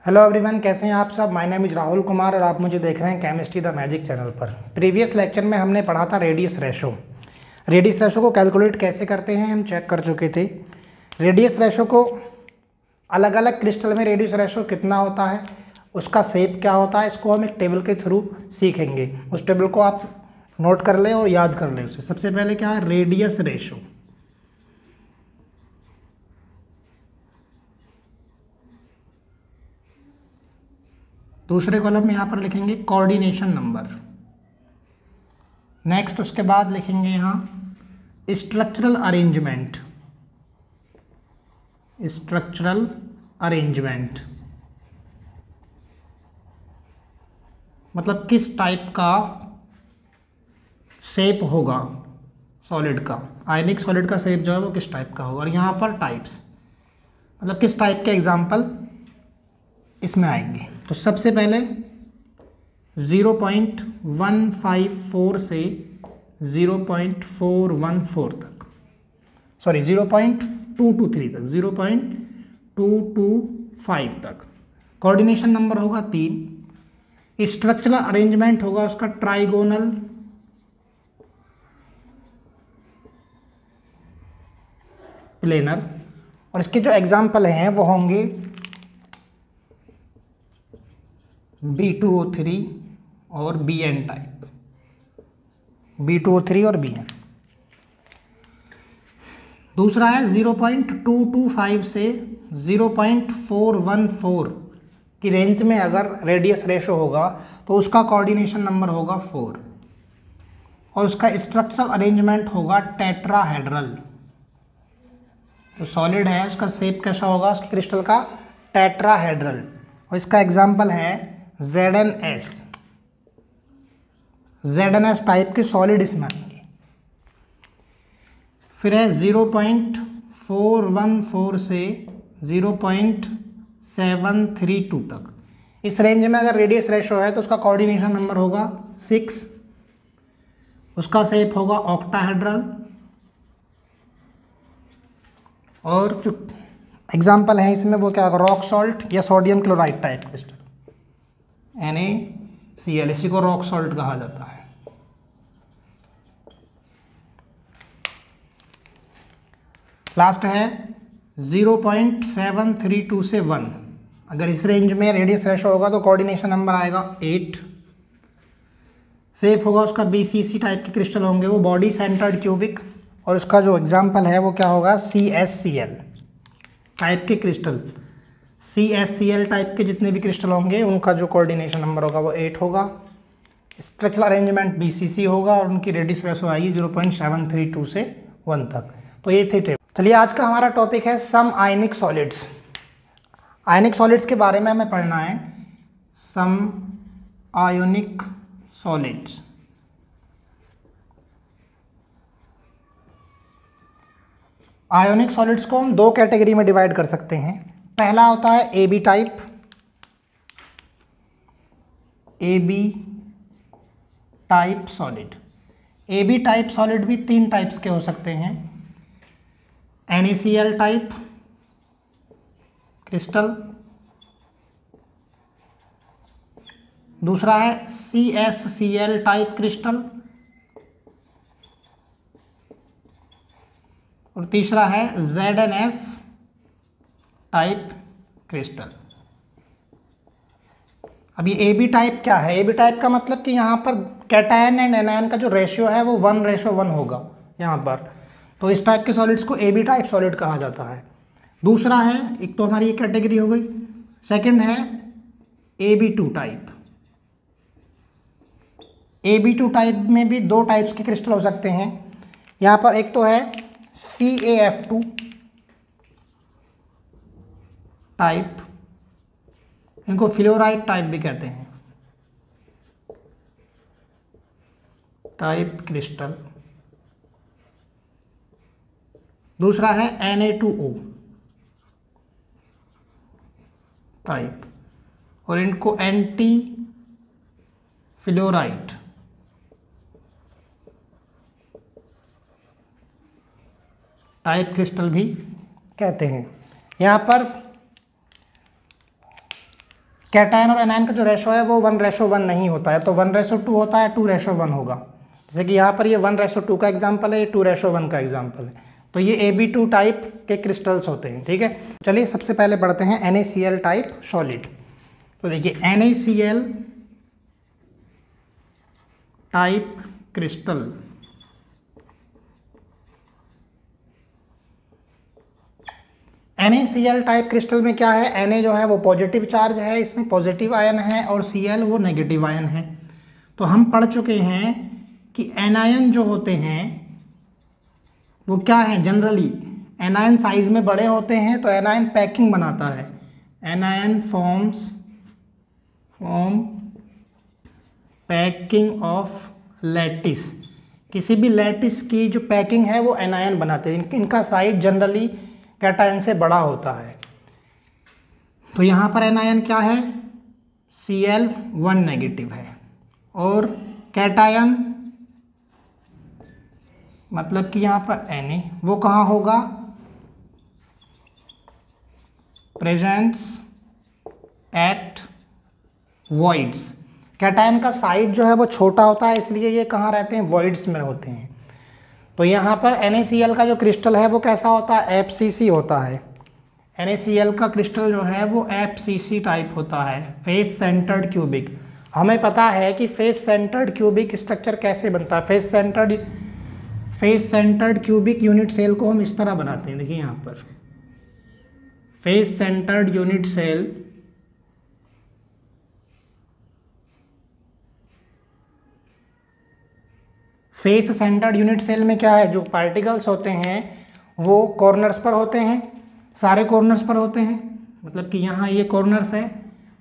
Hello everyone, कैसे हैं आप सब। My name is Rahul Kumar और आप मुझे देख रहे हैं केमिस्ट्री द मैजिक चैनल पर। प्रीवियस लेक्चर में हमने पढ़ा था रेडियस रेशो। रेडियस रेशो को कैलकुलेट कैसे करते हैं हम चेक कर चुके थे। रेडियस रेशो को अलग अलग क्रिस्टल में रेडियस रेशो कितना होता है, उसका शेप क्या होता है, इसको हम एक टेबल के थ्रू सीखेंगे। उस टेबल को आप नोट कर लें और याद कर लें उसे। सबसे पहले क्या है, रेडियस रेशो। दूसरे कॉलम में यहाँ पर लिखेंगे कोऑर्डिनेशन नंबर। नेक्स्ट उसके बाद लिखेंगे यहाँ स्ट्रक्चरल अरेंजमेंट। स्ट्रक्चरल अरेंजमेंट मतलब किस टाइप का शेप होगा सॉलिड का, आयनिक सॉलिड का शेप जो है वो किस टाइप का होगा। और यहाँ पर टाइप्स मतलब किस टाइप के एग्जाम्पल इसमें आएंगे। तो सबसे पहले 0.154 से 0.414 तक, सॉरी 0.223 तक, 0.225 तक कोऑर्डिनेशन नंबर होगा 3। स्ट्रक्चरल अरेंजमेंट होगा उसका ट्राइगोनल, प्लेनर। और इसके जो एग्जाम्पल हैं वो होंगे B2O3 और BN टाइप, B2O3 और BN। दूसरा है 0.225 से 0.414 की रेंज में अगर रेडियस रेशो होगा तो उसका कोऑर्डिनेशन नंबर होगा 4 और उसका स्ट्रक्चरल अरेंजमेंट होगा टेट्राहेड्रल। तो सॉलिड है उसका शेप कैसा होगा, उसके क्रिस्टल का टेट्राहेड्रल। और इसका एग्जाम्पल है ZnS। ZnS टाइप के सॉलिड इसमें आएंगे। फिर है 0.414 से 0.732 तक। इस रेंज में अगर रेडियस रेशो है तो उसका कोऑर्डिनेशन नंबर होगा 6। उसका शेप होगा ऑक्टाहेड्रल। और जो एग्जाम्पल है इसमें वो क्या होगा, रॉक सॉल्ट या sodium chloride type crystal, NaCl, इसी को रॉक सॉल्ट कहा जाता है। लास्ट है 0.732 से 1। अगर इस रेंज में रेडियस रेशो होगा तो कोऑर्डिनेशन नंबर आएगा 8। शेप होगा उसका BCC टाइप के क्रिस्टल होंगे वो, बॉडी सेंटर्ड क्यूबिक। और उसका जो एग्जाम्पल है वो क्या होगा, CSCl टाइप के क्रिस्टल। CSCl टाइप के जितने भी क्रिस्टल होंगे उनका जो कोऑर्डिनेशन नंबर होगा वो 8 होगा। स्ट्रक्चरल अरेंजमेंट BCC होगा और उनकी रेडियस रेशो आएगी 0.732 से 1 तक। तो ये थे टेबल। चलिए आज का हमारा टॉपिक है सम आयनिक सॉलिड्स। आयनिक सॉलिड्स के बारे में हमें पढ़ना है। सम आयोनिक सॉलिड्स। आयोनिक सॉलिड्स को हम दो कैटेगरी में डिवाइड कर सकते हैं। पहला होता है AB type. AB type solid. AB type solid भी 3 टाइप्स के हो सकते हैं। NaCl टाइप क्रिस्टल, दूसरा है CSCl टाइप क्रिस्टल, और तीसरा है ZnS टाइप क्रिस्टल। अब ये AB टाइप क्या है, AB टाइप का मतलब कि यहाँ पर कैटायन एंड एनायन का जो रेशियो है वो 1:1 होगा यहाँ पर। तो इस टाइप के सॉलिड्स को AB टाइप सॉलिड कहा जाता है। दूसरा है, एक तो हमारी ये कैटेगरी हो गई। सेकंड है AB2 टाइप। AB2 टाइप में भी 2 टाइप्स के क्रिस्टल हो सकते हैं। यहाँ पर एक तो है CaF2 टाइप, इनको फ्लोराइड टाइप भी कहते हैं, टाइप क्रिस्टल। दूसरा है Na2O टाइप, और इनको एंटी फ्लोराइड टाइप क्रिस्टल भी कहते हैं। यहाँ पर कैटायन और एनायन का जो रेशो है वो 1:1 नहीं होता है, तो 1:2 होता है, 2:1 होगा। जैसे कि यहाँ पर ये 1:2 का एग्जाम्पल है, ये 2:1 का एग्जाम्पल है। तो ये Ab2 टाइप के क्रिस्टल्स होते हैं, ठीक है। चलिए सबसे पहले पढ़ते हैं NaCl टाइप सॉलिड। तो देखिए NaCl type crystal, NaCl type crystal में क्या है, Na जो है वो पॉजिटिव चार्ज है, इसमें पॉजिटिव आयन है, और Cl वो नेगेटिव आयन है। तो हम पढ़ चुके हैं कि एनायन जो होते हैं वो क्या है, जनरली एनायन साइज में बड़े होते हैं, तो एनायन पैकिंग बनाता है। Anion form packing of lattice, किसी भी लैटिस की जो पैकिंग है वो एनायन बनाते हैं। इनका साइज जनरली कैटायन से बड़ा होता है। तो यहाँ पर एनायन क्या है, Cl1 नेगेटिव है, और कैटायन मतलब कि यहाँ पर Na वो कहाँ होगा, प्रेजेंट्स एट वॉइड्स। कैटायन का साइज जो है वो छोटा होता है, इसलिए ये कहाँ रहते हैं, वॉइड्स में होते हैं। तो यहाँ पर NaCl का जो क्रिस्टल है वो कैसा होता है, FCC होता है। NaCl का क्रिस्टल जो है वो FCC टाइप होता है, फेस सेंटर्ड क्यूबिक। हमें पता है कि फेस सेंटर्ड क्यूबिक स्ट्रक्चर कैसे बनता है। Face centred cubic unit cell को हम इस तरह बनाते हैं, देखिए यहाँ पर face centred unit cell face centred unit cell में क्या है, जो पार्टिकल्स होते हैं वो कॉर्नर्स पर होते हैं, सारे कॉर्नर्स पर होते हैं। मतलब कि यहाँ ये कॉर्नर्स है,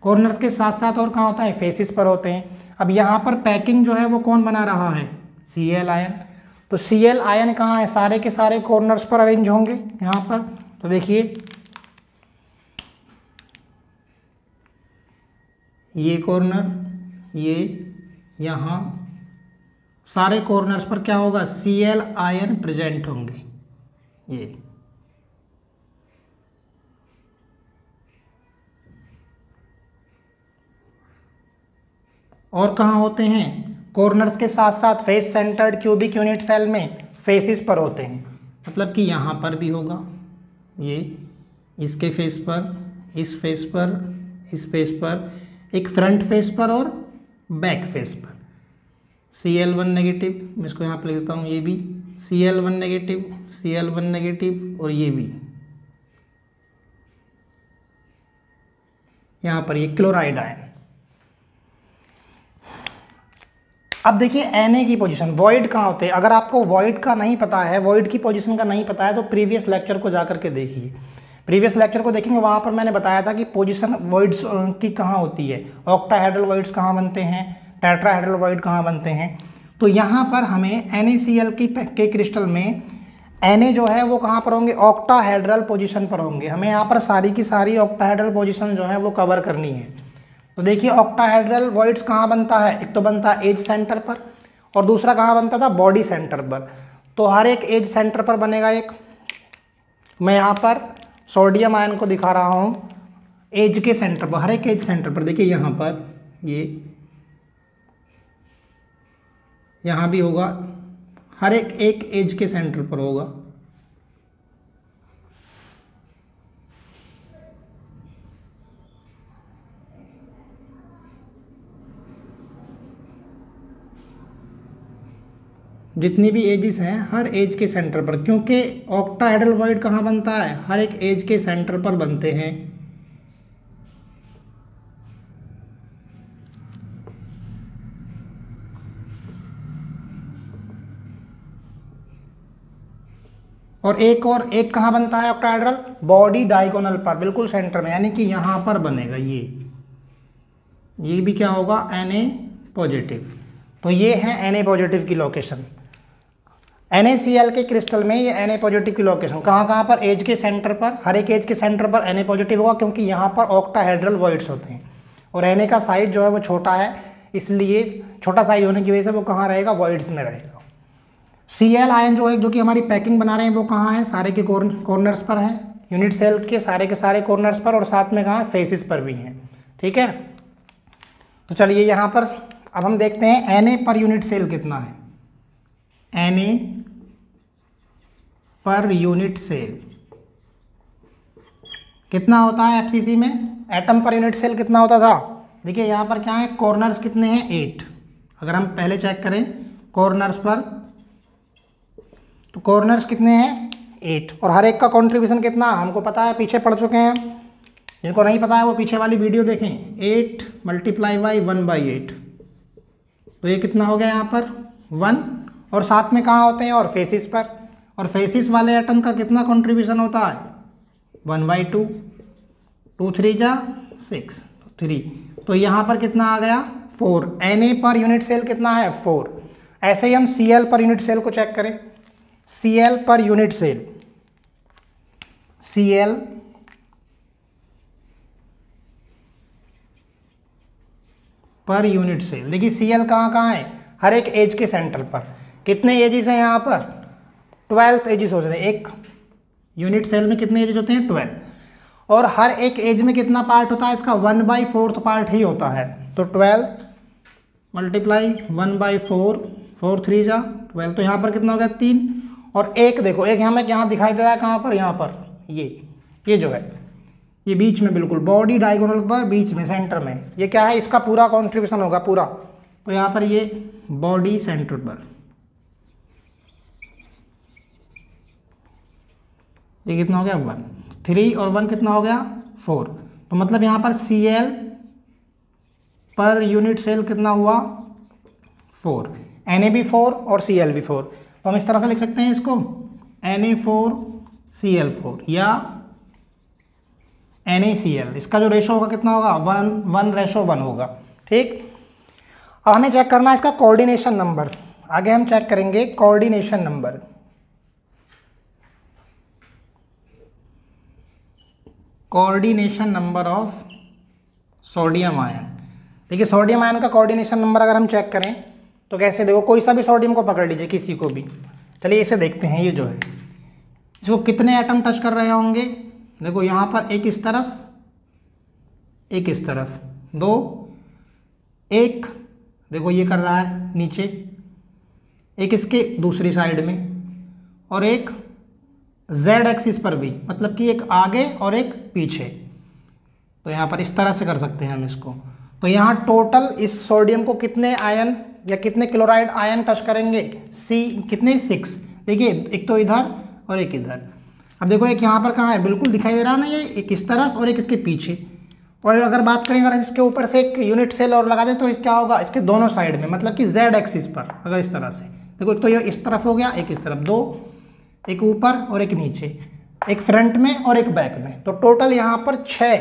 कॉर्नर्स के साथ साथ और कहाँ होता है, फेसिस पर होते हैं। अब यहाँ पर पैकिंग जो है वो कौन बना रहा है, Cl आयन। तो Cl आयन कहाँ है, सारे के सारे कॉर्नर्स पर अरेंज होंगे यहाँ पर। तो देखिए ये कॉर्नर, ये यहाँ सारे कॉर्नर्स पर क्या होगा, Cl आयन प्रेजेंट होंगे। ये और कहाँ होते हैं, कॉर्नर्स के साथ साथ face centred cubic unit cell में फेसिस पर होते हैं। मतलब कि यहाँ पर भी होगा, ये इसके फेस पर, इस फेस पर, इस फेस पर, एक फ्रंट फेस पर और बैक फेस पर। Cl1 नेगेटिव, मैं इसको यहाँ पर लिख देता हूँ, ये भी Cl1 नेगेटिव, Cl1 नेगेटिव, और ये भी यहाँ पर ये क्लोराइड आयन। अब देखिए Na की पोजीशन, वॉइड कहाँ होते हैं। अगर आपको वॉइड का नहीं पता है, वॉइड की पोजीशन का नहीं पता है, तो प्रीवियस लेक्चर को जाकर के देखिए। प्रीवियस लेक्चर को देखेंगे, वहाँ पर मैंने बताया था कि पोजीशन वॉइड्स की कहाँ होती है, ऑक्टाहेड्रल वॉइड्स कहाँ बनते हैं, टेट्राहेड्रल वॉइड कहाँ बनते हैं। तो यहाँ पर हमें NaCl के क्रिस्टल में Na जो है वो कहाँ पर होंगे, ऑक्टाहेड्रल पोजीशन पर होंगे। हमें यहाँ पर सारी की सारी ऑक्टाहेड्रल पोजीशन जो है वो कवर करनी है। तो देखिए ऑक्टाहेड्रल वॉइड्स कहाँ बनता है, एक तो बनता है एज सेंटर पर, और दूसरा कहाँ बनता था, बॉडी सेंटर पर। तो हर एक एज सेंटर पर बनेगा एक। मैं यहाँ पर सोडियम आयन को दिखा रहा हूँ एज के सेंटर पर, हर एक एज सेंटर पर। देखिए यहाँ पर ये यहाँ भी होगा, हर एक एज के सेंटर पर होगा। जितनी भी एजेस हैं हर एज के सेंटर पर, क्योंकि ऑक्टाहेड्रल वॉइड कहाँ बनता है, हर एक एज के सेंटर पर बनते हैं। और एक कहाँ बनता है ऑक्टाहेड्रल, बॉडी डायगोनल पर, बिल्कुल सेंटर में, यानी कि यहाँ पर बनेगा। ये भी क्या होगा, Na पॉजिटिव। तो ये है Na पॉजिटिव की लोकेशन। NaCl के क्रिस्टल में ये Na पॉजिटिव की लोकेशन कहाँ पर, एज के सेंटर पर, हर एक एज के सेंटर पर Na पॉजिटिव होगा, क्योंकि यहाँ पर ऑक्टाहेड्रल वॉइड्स होते हैं। और Na का साइज जो है वो छोटा है, इसलिए छोटा साइज होने की वजह से वो कहाँ रहेगा, वॉइड्स में रहेगा। Cl आयन जो है, जो कि हमारी पैकिंग बना रहे हैं, वो कहाँ है, सारे के कॉर्नर्स पर है, यूनिट सेल के सारे कॉर्नर्स पर, और साथ में कहाँ है, फेसिस पर भी हैं। ठीक है। तो चलिए यहाँ पर अब हम देखते हैं Na पर यूनिट सेल कितना है। Na पर यूनिट सेल कितना होता है एफसीसी में, एटम पर यूनिट सेल कितना होता था। देखिए यहाँ पर क्या है, कॉर्नर्स कितने हैं 8। अगर हम पहले चेक करें कॉर्नर्स पर, तो कॉर्नर्स कितने हैं 8, और हर एक का कंट्रीब्यूशन कितना हमको पता है, पीछे पढ़ चुके हैं। जिनको नहीं पता है वो पीछे वाली वीडियो देखें। 8 मल्टीप्लाई बाई 1/8, तो ये कितना हो गया यहाँ पर 1, और साथ में कहाँ होते हैं और फेसिस पर, और फेसिस वाले एटम का कितना कंट्रीब्यूशन होता है 1/2, 2 3 जा 6, 3, तो यहाँ पर कितना आ गया 4। Na पर यूनिट सेल कितना है 4। ऐसे ही हम Cl पर यूनिट सेल को चेक करें। Cl per unit cell, Cl per unit cell, देखिए Cl कहाँ है, हर एक एज के सेंटर पर। कितने एजेस हैं यहाँ पर 12 एजेस होते हैं। एक यूनिट सेल में कितने एजेस होते हैं 12, और हर एक एज में कितना पार्ट होता है इसका 1/4 पार्ट ही होता है। तो 12 मल्टीप्लाई 1/4, 4 3 जा 12, तो यहाँ पर कितना हो गया 3, और एक देखो एक हमें यहाँ दिखाई दे रहा है कहाँ पर, यहाँ पर ये जो है ये बीच में बिल्कुल बॉडी डायगोनल पर बीच में सेंटर में, ये क्या है इसका पूरा कंट्रीब्यूशन होगा पूरा। तो यहाँ पर ये बॉडी सेंटर पर ये कितना हो गया 1, 3 और 1 कितना हो गया 4। तो मतलब यहाँ पर Cl पर यूनिट सेल कितना हुआ 4, Na भी 4 और Cl भी 4। तो हम इस तरह से लिख सकते हैं इसको Na4Cl4 या NaCl। इसका जो रेशो होगा कितना होगा 1:1 होगा। ठीक, अब हमें चेक करना है इसका कोऑर्डिनेशन नंबर। आगे हम चेक करेंगे coordination number. Coordination number of sodium ion. देखिए सोडियम आयन का कोऑर्डिनेशन नंबर अगर हम चेक करें तो कैसे, देखो कोई सा भी सोडियम को पकड़ लीजिए, किसी को भी। चलिए इसे देखते हैं, ये जो है इसको कितने एटम टच कर रहे होंगे। देखो यहाँ पर एक इस तरफ, एक इस तरफ, 2, एक देखो ये कर रहा है नीचे, एक इसके दूसरी साइड में, और एक Z एक्सिस पर भी, मतलब कि एक आगे और एक पीछे। तो यहाँ पर इस तरह से कर सकते हैं हम इसको। तो यहाँ टोटल इस सोडियम को कितने आयन या कितने क्लोराइड आयन टच करेंगे, कितने 6। देखिए एक तो इधर और एक इधर। अब देखो एक यहाँ पर कहाँ है, बिल्कुल दिखाई दे रहा ना, ये एक इस तरफ और एक इसके पीछे। और अगर बात करें अगर इसके ऊपर से एक यूनिट सेल और लगा दें तो क्या होगा, इसके दोनों साइड में, मतलब कि Z एक्सिस पर। अगर इस तरह से देखो, एक तो ये इस तरफ हो गया, एक इस तरफ, 2, एक ऊपर और एक नीचे, एक फ्रंट में और एक बैक में। तो टोटल यहाँ पर 6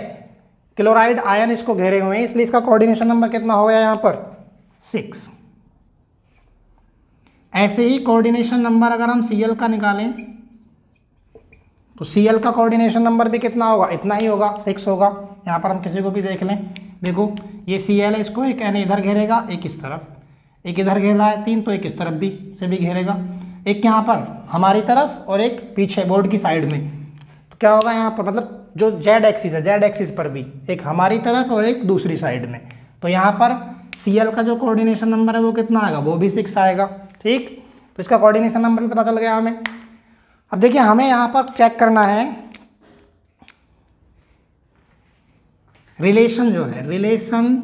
क्लोराइड आयन इसको घेरे हुए हैं, इसलिए इसका कोऑर्डिनेशन नंबर कितना हो गया यहाँ पर 6। ऐसे ही कोऑर्डिनेशन नंबर अगर हम Cl का निकालें तो Cl का कोऑर्डिनेशन नंबर भी कितना होगा, इतना ही होगा, 6 होगा। यहाँ पर हम किसी को भी देख लें, देखो ये Cl है, इसको एक Na इधर घेरेगा, एक इस तरफ, एक इधर घेर रहा है 3, तो एक इस तरफ भी से भी घेरेगा, एक यहाँ पर हमारी तरफ और एक पीछे बोर्ड की साइड में। तो क्या होगा यहाँ पर, मतलब जो Z एक्सिस है, Z एक्सिस पर भी एक हमारी तरफ और एक दूसरी साइड में। तो यहाँ पर Cl का जो कोऑर्डिनेशन नंबर है वो कितना आएगा, वो भी 6 आएगा। ठीक, तो इसका कोऑर्डिनेशन नंबर भी पता चल गया हमें। अब देखिए हमें यहाँ पर चेक करना है रिलेशन, जो है relation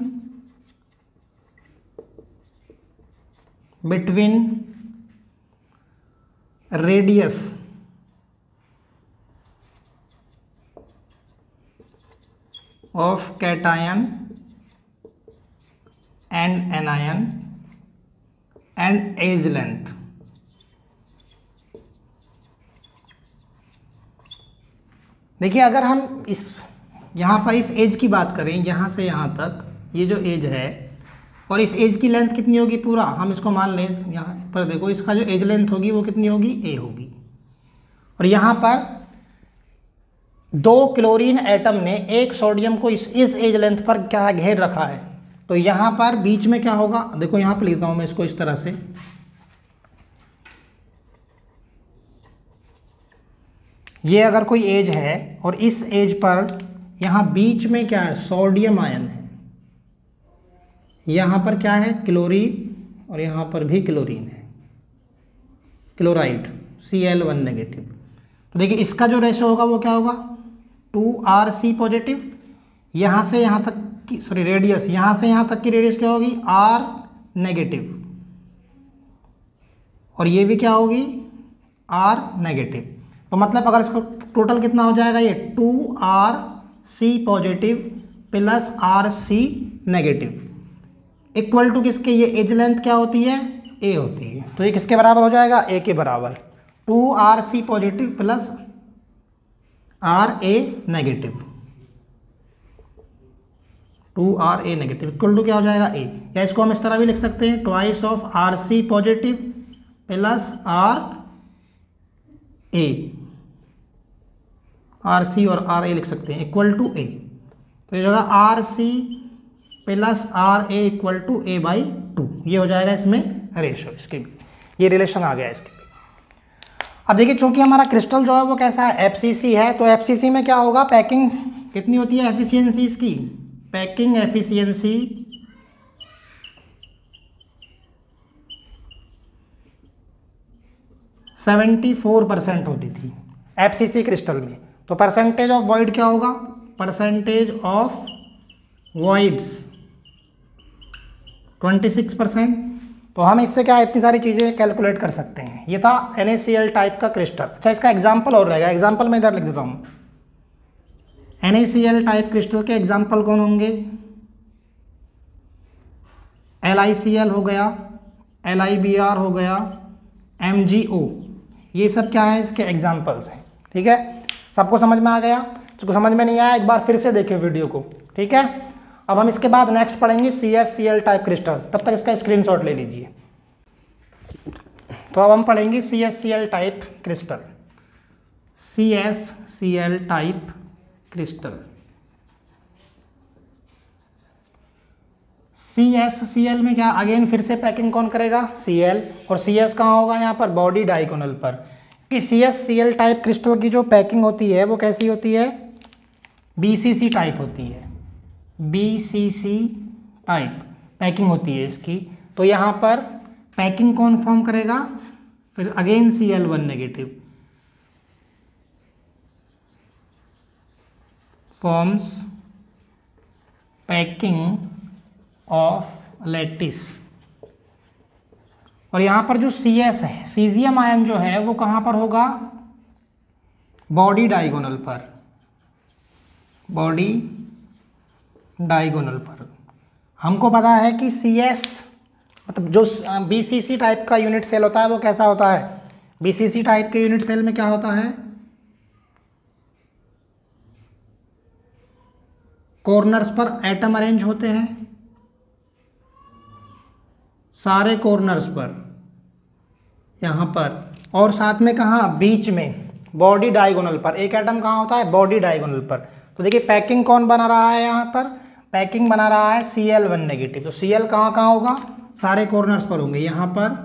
between radius of cation and anion and edge length. देखिए अगर हम इस यहाँ पर इस एज की बात करें, यहाँ से यहाँ तक ये जो एज है, और इस एज की लेंथ कितनी होगी पूरा, हम इसको मान लें यहाँ पर, देखो इसका जो एज लेंथ होगी वो कितनी होगी, a होगी। और यहाँ पर 2 क्लोरीन एटम ने एक सोडियम को इस एज लेंथ पर क्या घेर रखा है। तो यहाँ पर बीच में क्या होगा, देखो यहाँ पर लिखता हूँ मैं इसको इस तरह से, ये अगर कोई एज है और इस एज पर यहाँ बीच में क्या है, सोडियम आयन है, यहाँ पर क्या है, क्लोरीन, और यहाँ पर भी क्लोरीन है, क्लोराइड, Cl1 नेगेटिव। तो देखिए इसका जो रेशो होगा वो क्या होगा, 2Rc पॉजिटिव, यहाँ से यहाँ तक की सॉरी रेडियस, यहाँ से यहाँ तक की रेडियस क्या होगी, R नेगेटिव, और ये भी क्या होगी, R नेगेटिव। तो मतलब अगर इसको टोटल कितना हो जाएगा, ये 2Rc positive plus Rc negative equal to किसके, ये एज लेंथ क्या होती है, A होती है। तो ये किसके बराबर हो जाएगा, A के बराबर, 2Rc positive plus Ra negative, 2Ra negative equal to क्या हो जाएगा, A। या इसको हम इस तरह भी लिख सकते हैं, twice of Rc positive plus Rc और Ra लिख सकते हैं इक्वल टू A। तो ये होगा Rc plus Ra equal to A/2, ये हो जाएगा इसमें रेशो, इसके भी ये रिलेशन आ गया इसके भी। अब देखिए चूंकि हमारा क्रिस्टल जो है वो कैसा है, FCC है, तो FCC में क्या होगा, पैकिंग कितनी होती है एफिशिएंसी इसकी, पैकिंग एफिशिएंसी 74% होती थी FCC क्रिस्टल में। तो परसेंटेज ऑफ वॉइड क्या होगा, परसेंटेज ऑफ वॉइड्स 26%। तो हम इससे क्या इतनी सारी चीज़ें कैलकुलेट कर सकते हैं। ये था NaCl टाइप का क्रिस्टल। अच्छा इसका एग्जाम्पल और रहेगा, एग्जाम्पल मैं इधर लिख देता हूँ। NaCl टाइप क्रिस्टल के एग्जाम्पल कौन होंगे, LiCl हो गया, LiBr हो गया, MgO, ये सब क्या है इसके एग्जाम्पल्स हैं। ठीक है, सबको समझ में आ गया? जिसको समझ में नहीं आया एक बार फिर से देखें वीडियो को। ठीक है, अब हम इसके बाद नेक्स्ट पढ़ेंगे CsCl टाइप क्रिस्टल, तब तक इसका स्क्रीनशॉट ले लीजिए। तो अब हम पढ़ेंगे CsCl type crystal, CsCl type crystal. CsCl में क्या, अगेन फिर से पैकिंग कौन करेगा, Cl, और Cs कहाँ होगा, यहाँ पर बॉडी डायगोनल पर। कि CsCl टाइप क्रिस्टल की जो पैकिंग होती है वो कैसी होती है, BCC टाइप होती है, BCC टाइप पैकिंग होती है इसकी। तो यहाँ पर पैकिंग कौन फॉर्म करेगा, फिर again Cl1 negative forms packing of lattice. और यहाँ पर जो Cs है, सीजियम आयन जो है वो कहाँ पर होगा, बॉडी डायगोनल पर, बॉडी डायगोनल पर। हमको पता है कि Cs मतलब जो BCC टाइप का यूनिट सेल होता है वो कैसा होता है, BCC टाइप के यूनिट सेल में क्या होता है, कॉर्नर्स पर एटम अरेंज होते हैं, सारे कॉर्नर्स पर यहाँ पर, और साथ में कहाँ, बीच में बॉडी डायगोनल पर। एक एटम कहाँ होता है, बॉडी डायगोनल पर। तो देखिए पैकिंग कौन बना रहा है, यहाँ पर पैकिंग बना रहा है Cl1 नेगेटिव। तो Cl कहाँ कहाँ होगा, सारे कॉर्नर्स पर होंगे, यहाँ पर,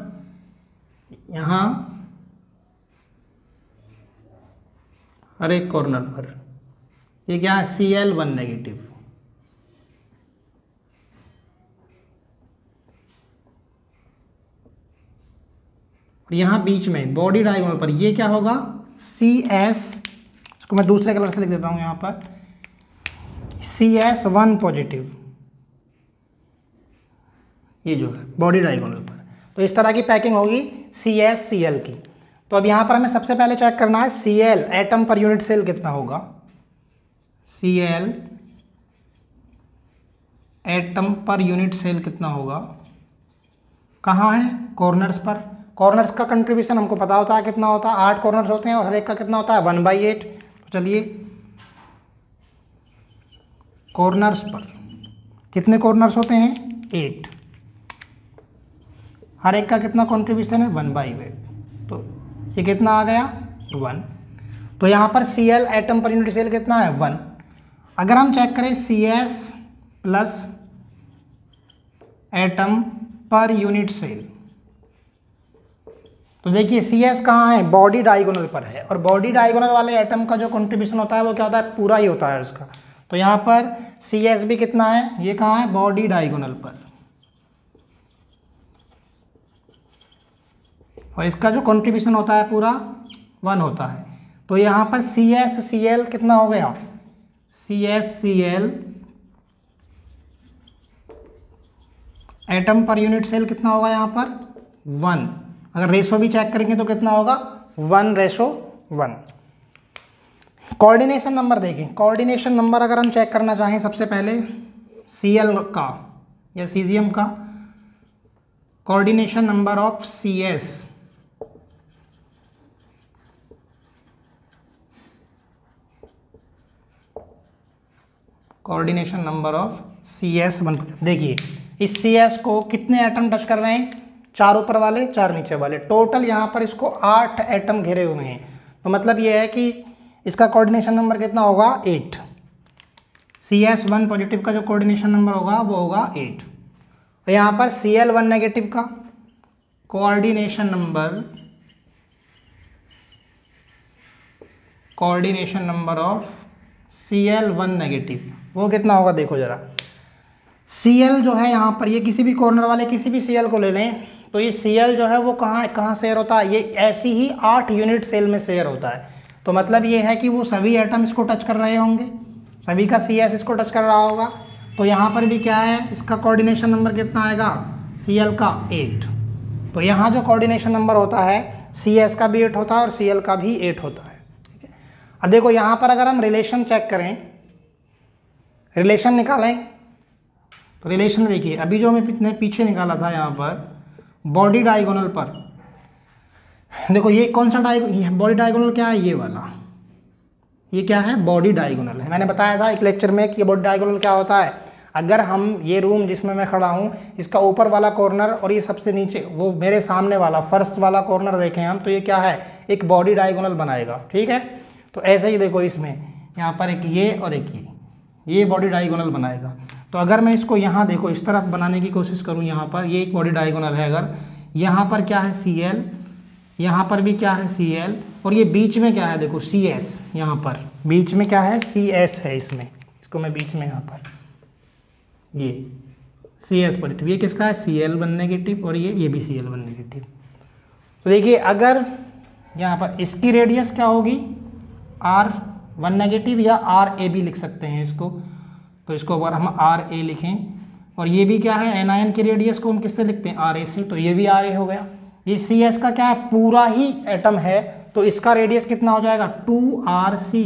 यहाँ, हर एक कॉर्नर पर। ये क्या है, Cl1 नेगेटिव। यहाँ बीच में बॉडी डायगोनल पर ये क्या होगा, Cs, इसको मैं दूसरे कलर से लिख देता हूँ यहाँ पर, Cs1 पॉजिटिव, ये जो है बॉडी डायगोनल पर। तो इस तरह की पैकिंग होगी CsCl की। तो अब यहाँ पर हमें सबसे पहले चेक करना है Cl atom per unit cell कितना होगा, Cl atom per unit cell कितना होगा, कहाँ है, कॉर्नर्स पर। कॉर्नर्स का कंट्रीब्यूशन हमको पता होता है कितना होता है, 8 कॉर्नर्स होते हैं और हर एक का कितना होता है, 1/8। तो चलिए कॉर्नर्स पर कितने कॉर्नर्स होते हैं, 8, हर एक का कितना कंट्रीब्यूशन है, 1/8। तो ये कितना आ गया, 1। तो यहाँ पर Cl atom per unit cell कितना है, 1। अगर हम चेक करें Cs plus atom per unit cell, तो देखिए Cs कहाँ है, बॉडी डायगोनल पर है, और बॉडी डायगोनल वाले एटम का जो कंट्रीब्यूशन होता है वो क्या होता है, पूरा ही होता है उसका। तो यहाँ पर Cs भी कितना है, ये कहाँ है, बॉडी डायगोनल पर, और इसका जो कंट्रीब्यूशन होता है पूरा 1 होता है। तो यहाँ पर CsCl कितना हो गया, CsCl atom per unit cell कितना होगा यहाँ पर 1। अगर रेशो भी चेक करेंगे तो कितना होगा 1:1। कोऑर्डिनेशन नंबर देखें, कोऑर्डिनेशन नंबर अगर हम चेक करना चाहें सबसे पहले Cl का या सीजियम का coordination number of Cs, coordination number of CS1। देखिए इस CS को कितने एटम टच कर रहे हैं, 4 ऊपर वाले 4 नीचे वाले, टोटल यहाँ पर इसको 8 एटम घेरे हुए हैं। तो मतलब ये है कि इसका कोऑर्डिनेशन नंबर कितना होगा 8। CS1 पॉजिटिव का जो कोऑर्डिनेशन नंबर होगा वो होगा 8। और यहाँ पर Cl1 नेगेटिव का coordination number of Cl1 negative वो कितना होगा, देखो जरा। Cl जो है यहाँ पर, ये किसी भी कॉर्नर वाले किसी भी Cl को ले लें तो ये Cl जो है वो कहाँ शेयर होता है, ये ऐसी ही 8 यूनिट सेल में शेयर होता है। तो मतलब ये है कि वो सभी एटम इसको टच कर रहे होंगे, सभी का CS इसको टच कर रहा होगा। तो यहाँ पर भी क्या है, इसका कोऑर्डिनेशन नंबर कितना आएगा Cl का 8। तो यहाँ जो कोऑर्डिनेशन नंबर होता है CS का भी 8 होता है और Cl का भी 8 होता है। ठीक है, अब देखो यहाँ पर अगर हम रिलेशन चेक करें, रिलेशन निकालें तो रिलेशन देखिए अभी जो हमें पीछे निकाला था यहाँ पर बॉडी डायगोनल पर, देखो ये कौन सा बॉडी डायगोनल क्या है, ये वाला, ये क्या है बॉडी डायगोनल है। मैंने बताया था एक लेक्चर में कि ये बॉडी डायगोनल क्या होता है। अगर हम ये रूम जिसमें मैं खड़ा हूँ इसका ऊपर वाला कॉर्नर और ये सबसे नीचे वो मेरे सामने वाला फर्स्ट वाला कॉर्नर देखें हम, तो ये क्या है एक बॉडी डायगोनल बनाएगा। ठीक है, तो ऐसे ही देखो इसमें यहाँ पर एक ये और एक ये बॉडी डायगोनल बनाएगा। तो अगर मैं इसको यहाँ देखो इस तरफ बनाने की कोशिश करूँ, यहाँ पर ये एक बॉडी डायगोनल है, अगर यहाँ पर क्या है Cl, यहाँ पर भी क्या है Cl और ये बीच में क्या है देखो CS, यहाँ पर बीच में क्या है CS है, इसमें इसको मैं बीच में यहाँ पर ये CS पॉजिटिव, ये किसका है Cl1 नेगेटिव और ये भी Cl1 नेगेटिव। तो देखिए अगर यहाँ पर इसकी रेडियस क्या होगी R1 नेगेटिव या RA भी लिख सकते हैं इसको। तो इसको अगर हम RA लिखें और ये भी क्या है एनायन की रेडियस को हम किससे लिखते हैं RA से, तो ये भी RA हो गया। ये CS का क्या है पूरा ही एटम है, तो इसका रेडियस कितना हो जाएगा 2RC।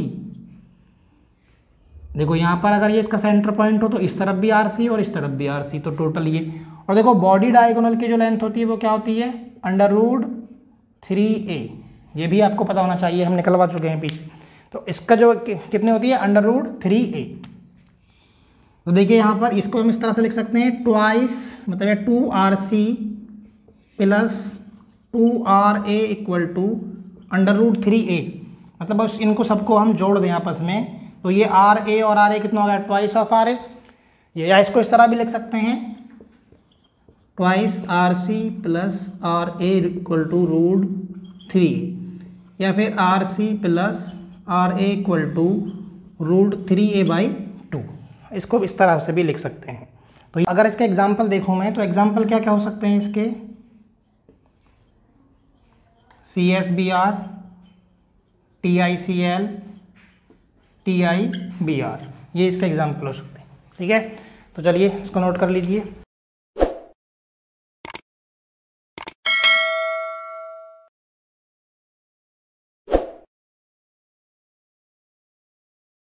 देखो यहाँ पर अगर ये इसका सेंटर पॉइंट हो तो इस तरफ भी RC और इस तरफ भी RC, तो टोटल ये। और देखो बॉडी डायगोनल की जो लेंथ होती है वो क्या होती है √3a, ये भी आपको पता होना चाहिए, हम निकलवा चुके हैं पीछे। तो इसका जो कितनी होती है √3a। तो देखिए यहाँ पर इसको हम इस तरह से लिख सकते हैं ट्वाइस, मतलब 2RC plus 2RA equal to √3a। मतलब बस इनको सबको हम जोड़ दें आपस में, तो ये RA और RA कितना हो गया ट्वाइस ऑफ RA। ये या इसको इस तरह भी लिख सकते हैं twice RC plus RA equal to √3, या फिर RC plus RA equal to √3a/2। इसको इस तरह से भी लिख सकते हैं। तो अगर इसके एग्जाम्पल देखूँ मैं, तो एग्जाम्पल क्या क्या हो सकते हैं इसके, CsBr, TiCl, TiBr, ये इसके एग्जाम्पल हो सकते हैं। ठीक है, तो चलिए इसको नोट कर लीजिए।